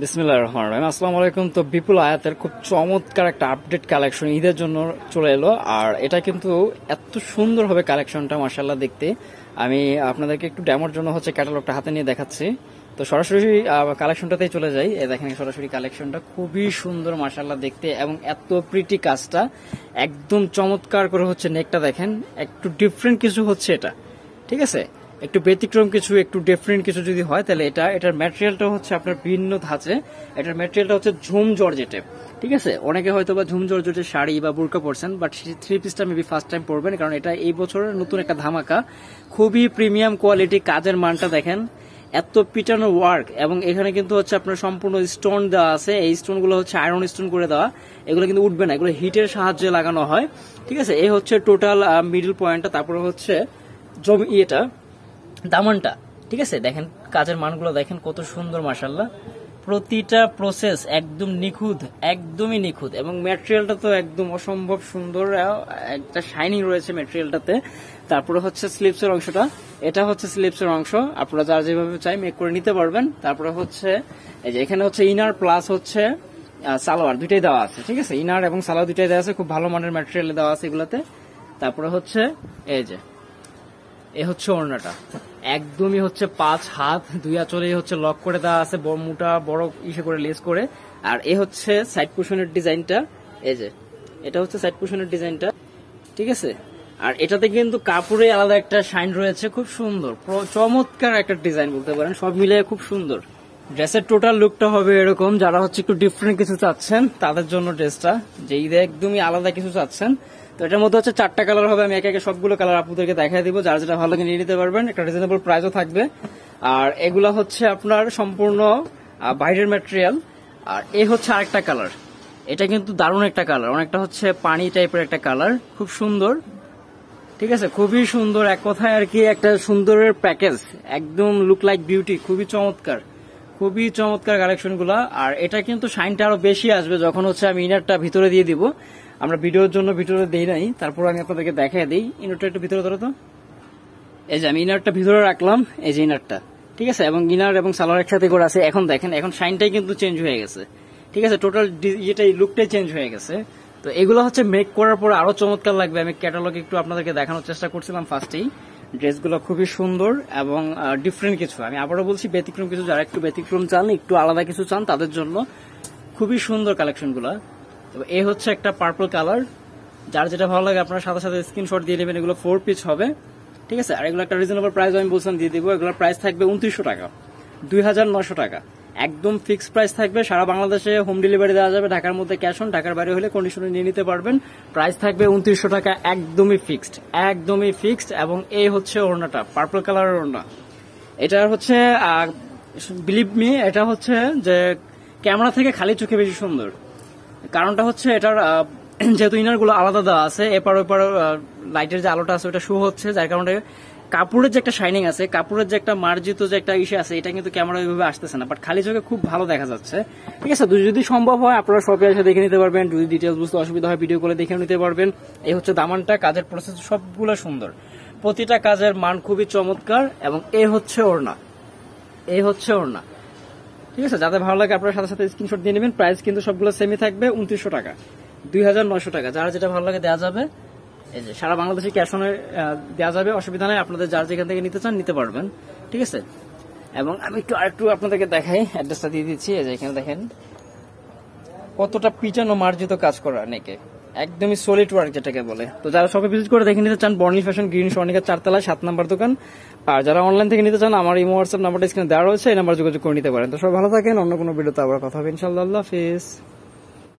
বিসমিল্লাহির রহমানির রহিম। আসসালামু আলাইকুম। তো বিপুল আয়াতের খুব চমৎকার একটা আপডেট কালেকশন ঈদের জন্য চলে এলো, আর এটা কিন্তু এত সুন্দর হবে কালেকশনটা, মাশাআল্লাহ দেখতে। আমি আপনাদেরকে একটু ডেমোর জন্য ক্যাটালগটা হাতে নিয়ে দেখাচ্ছি। তো সরাসরি কালেকশনটাতেই চলে যাই। এই দেখেন সরাসরি কালেকশনটা খুবই সুন্দর মাশাআল্লাহ দেখতে, এবং এত প্রিটি কাজটা একদম চমৎকার করে নেকটা দেখেন, একটু ডিফারেন্ট কিছু এটা, ঠিক আছে। একটু ব্যতিক্রম কিছু, একটু ডিফারেন্ট কিছু যদি হয় তাহলে এটার ম্যাটেরিয়ালটা আপনার ভিন্ন ধাঁচে। এটার ম্যাটেরিয়ালটা ঝুম জর্জেটে, ঠিক আছে। অনেকে হয়তো বা ঝুম জর্জেটের শাড়ি বা বুরকা পরছেন, বাট থ্রি পিসটা মেবি ফার্স্ট টাইম পরবেন, কারণ এটা এই বছরের নতুন একটা ধামাকা। খুবই প্রিমিয়াম কোয়ালিটি, কাজের মানটা দেখেন, এত পিটানো ওয়ার্ক, এবং এখানে কিন্তু আপনার সম্পূর্ণ স্টোন দেওয়া আছে। এই স্টোনগুলো আয়রন স্টোন করে দেওয়া, এগুলো কিন্তু উঠবে না, এগুলো হিটের সাহায্যে লাগানো হয়, ঠিক আছে। এই টোটাল মিডল পয়েন্টটা। তারপরে এটা দামানটা, ঠিক আছে। দেখেন কাজের মানগুলো দেখেন কত সুন্দর মাশাআল্লাহ, প্রতিটা প্রসেস একদম নিখুঁত, একদমই নিখুঁত, এবং ম্যাটেরিয়ালটা তো একদম অসম্ভব সুন্দর, একটা শাইনিং রয়েছে ম্যাটেরিয়ালটাতে। তারপরে স্লিপসের অংশটা, এটা স্লিপসের অংশ, আপনারা যার যেভাবে চাই মেক করে নিতে পারবেন। তারপরে এই যে এখানে ইনার প্লাস সালোয়ার দুইটাই দেওয়া আছে, ঠিক আছে। ইনার এবং সালোয়ার দুইটাই দেওয়া আছে, খুব ভালো মানের ম্যাটেরিয়াল দেওয়া আছে এগুলাতে। তারপরে এই যে এ ওড়নাটা একদমই 5 হাত 2 আঁচলেই লক করে দেওয়া আছে, মোটা বড় ইসে করে লেস করে। আর এ সাইড পোশনের ডিজাইনটা, এই যে এটা সাইড পোশনের ডিজাইনটা, ঠিক আছে। আর এটাতে কিন্তু কাপড়ে আলাদা একটা শাইন রয়েছে, খুব সুন্দর চমৎকার একটা ডিজাইন বলতে পারেন, সব মিলে খুব সুন্দর। ড্রেসের টোটাল লুকটা হবে এরকম, যারা একটু ডিফারেন্ট কিছু চাচ্ছেন তাদের জন্য ড্রেসটা, যে ঈদে একদমই আলাদা কিছু চাচ্ছেন। তো এটার মধ্যে 4টা কালার হবে, আমি একে একে সবগুলো কালার আপনাদেরকে দেখাই দিব, যার যেটা ভালো লাগে নিয়ে নিতে পারবেন। একটা রিজনেবল প্রাইসও থাকবে। আর এগুলা আপনার সম্পূর্ণ বাইরের ম্যাটেরিয়াল। আর আরেকটা কালার, এটা কিন্তু দারুণ একটা কালার, অনেকটা পানি টাইপের একটা কালার, খুব সুন্দর, ঠিক আছে। খুবই সুন্দর, এক কথায় আর কি একটা সুন্দরের প্যাকেজ, একদম লুক লাইক বিউটি, খুবই চমৎকার, খুবই চমৎকার কালেকশন গুলা। আর এটা কিন্তু শাইনটা আরো বেশি আসবে যখন আমি ইনারটা ভিতরে দিয়ে দিব। আমরা ভিডিওর জন্য ভিতরে দেই নাই, তারপর আমি আপনাদেরকে দেখাই দিই। ইনারটা একটু ভিতরে ধরো তো, এই যে আমি ইনারটা ভিতরে রাখলাম, এই যে ইনারটা, ঠিক আছে, এবং ইনার এবং সালোয়ার একসাথে করে আছে। এখন দেখেন, এখন শাইনটাই কিন্তু চেঞ্জ হয়ে গেছে, ঠিক আছে, টোটাল ইয়েটাই লুকটাই চেঞ্জ হয়ে গেছে। তো এগুলো মেক করার পরে আরো চমৎকার লাগবে। আমি ক্যাটালগ একটু আপনাদেরকে দেখানোর চেষ্টা করছিলাম ফার্স্টেই। ড্রেসগুলো খুবই সুন্দর এবং ডিফারেন্ট কিছু, আমি আবারও বলছি ব্যতিক্রম কিছু, যারা একটু ব্যতিক্রম চান, একটু আলাদা কিছু চান, তাদের জন্য খুবই সুন্দর কালেকশন গুলা। তো এই একটা পার্পল কালার, যার যেটা ভালো লাগে আপনার সাথে সাথে স্ক্রিনশট দিয়ে নেবেন। এগুলো 4 পিস হবে, ঠিক আছে। আর এগুলো একটা রিজনেবল প্রাইস আমি বলছিলাম দিয়ে দিব। এগুলোর প্রাইস থাকবে 2900 টাকা, 2900 টাকা, একদম ফিক্সড প্রাইস থাকবে। সারা বাংলাদেশে হোম ডেলিভারি দেওয়া যাবে, ঢাকার মধ্যে ক্যাশ অন, ঢাকার বাইরে হলে কন্ডিশনে নিয়ে নিতে পারবেন। প্রাইস থাকবে 2900 টাকা, একদমই ফিক্সড, একদমই ফিক্সড। এবং এই ওড়নাটা পার্পল কালারের ওড়না, এটা বিলিভ মি, এটা যে ক্যামেরা থেকে খালি চোখে বেশি সুন্দর। কারণটা এটার যেহেতু ইনার গুলো আলাদা দেওয়া আছে, এপার ওপার লাইটের যে আলোটা আছে ওটা শো হচ্ছে, যার কারণে কাপড়ের যে একটা শাইনিং আছে, কাপড়ের যে একটা মার্জিত যে একটা ইসে আছে, এটা কিন্তু ক্যামেরা ওইভাবে আসতেছে না, বাট খালি চোখে খুব ভালো দেখা যাচ্ছে, ঠিক আছে। যদি সম্ভব হয় আপনারা শপে এসে দেখে নিতে পারবেন, যদি ডিটেলস বুঝতে অসুবিধা হয় ভিডিও করে দেখে নিতে পারবেন। এই দামানটা, কাজের প্রসেস সবগুলো সুন্দর, প্রতিটা কাজের মান খুবই চমৎকার। এবং এই ওড়না, এই ওড়না, ঠিক আছে। যাদের ভালো লাগে আপনার সাথে সাথে স্ক্রিনশট দিয়ে নেবেন। প্রাইস কিন্তু সবগুলো সেমই থাকবে, 2900 টাকা, 2900 টাকা, যারা যেটা ভালো লাগে দেওয়া যাবে। এই যে সারা বাংলাদেশে ক্যাশ অনে দেওয়া যাবে, অসুবিধা নেই, আপনাদের যার যেখান থেকে নিতে চান নিতে পারবেন, ঠিক আছে। এবং আমি আরেকটু আপনাদেরকে দেখাই, অ্যাড্রেসটা দিয়ে দিচ্ছি। এই যে এখানে দেখেন কতটা পিটানো মার্জিত কাজ করা নেকে, একদমই সলিড ওয়ার্ক যেটাকে বলে। তো যারা সবাই ভিজিট করে দেখে নিতে চান, বর্ণিল ফ্যাশন, গ্রিন স্বর্ণিকা 4 তলায় 7 নম্বর দোকান। আর যারা অনলাইন থেকে নিতে চান, আমার ইমো হোয়াটসঅ্যাপ নাম্বারটা স্ক্রিনে দেওয়া রয়েছে, এই নাম্বার যোগাযোগ করে নিতে পারেন। তো সবাই ভালো থাকেন, অন্য কোনো ভিডিওতে আবার কথা হবে ইনশাআল্লাহ। আল্লাহ হাফেজ।